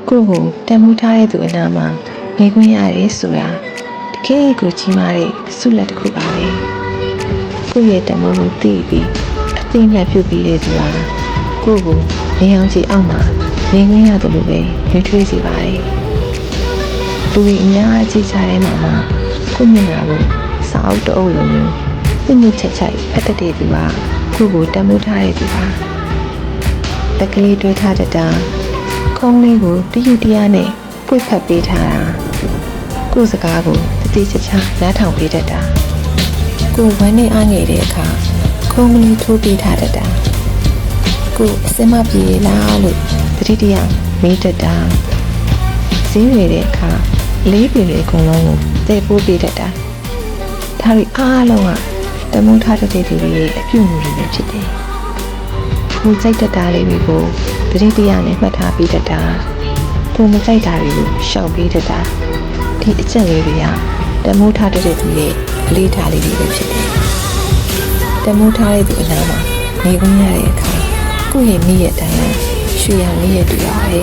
ကိုကိုတန်ဖိုးထားတဲ့သူအနာမှာနေခွင့်ရတယ်ဆိုတာတကယ်ကိုကြီးမားတဲ့ဆုလက်တစ်ခုပါပဲကိုရဲ့တန်ဖိုးကိုသိပြီးအသိဉာဏ်ပြုပြီးတဲ့သူဟာကိုကိုနေအောင်ကြည့်အောင်မှာနေခွင့်ရတယ်လို့ပဲတွေးထွေးစီပါတယ်လူတွေအများကြီးကြတဲ့မှာကိုမျက်နှာကိုစာအုပ်တအုပ်လိုမျိုးညှိချက်ချိုက်ဖတ်တတ်တဲ့သူဟာကိုကိုတန်ဖိုးထားတဲ့သူပါတကလေးတွေးထားတဲ့တာခုံးလေးကိုတယူတရားနဲ့ပွေဖက်ပေးထားတာကိုစကားကိုတတိချချနားထောင်ပေးတတ်တာကိုဝမ်းနဲ့အားငယ်တဲ့အခါခုံးကလေးထိုးပေးထားတတ်တာကိုအစမပြေလားလို့တတိတရားမေးတတ်တာဈေးရတဲ့အခါလေးပြေလေးကုံလုံးကိုတဲ့ပိုးပေးတတ်တာဒါတွေအားလုံးကတမုန်းထားတဲ့သူတွေရဲ့အပြုအမူတွေပဲဖြစ်တယ်ကိုစိတ်တတာလေးတွေကိုတတိတရားနဲ့မှတ်ထားပြီးတတ်တာကိုမကြိုက်တာတွေကိုရှောင်ပေးတတ်တာဒီအချက်လေးတွေကတမိုးထားတဲ့သူရဲ့အလေးထားလေးတွေပဲဖြစ်တယ်တမိုးထားတဲ့သူအနာမှာနေခွင့်ရတဲ့အခါကိုယ့်ရဲ့မိရဲ့တိုင်းရွှေရောင်လေးရဲ့တူပါပဲ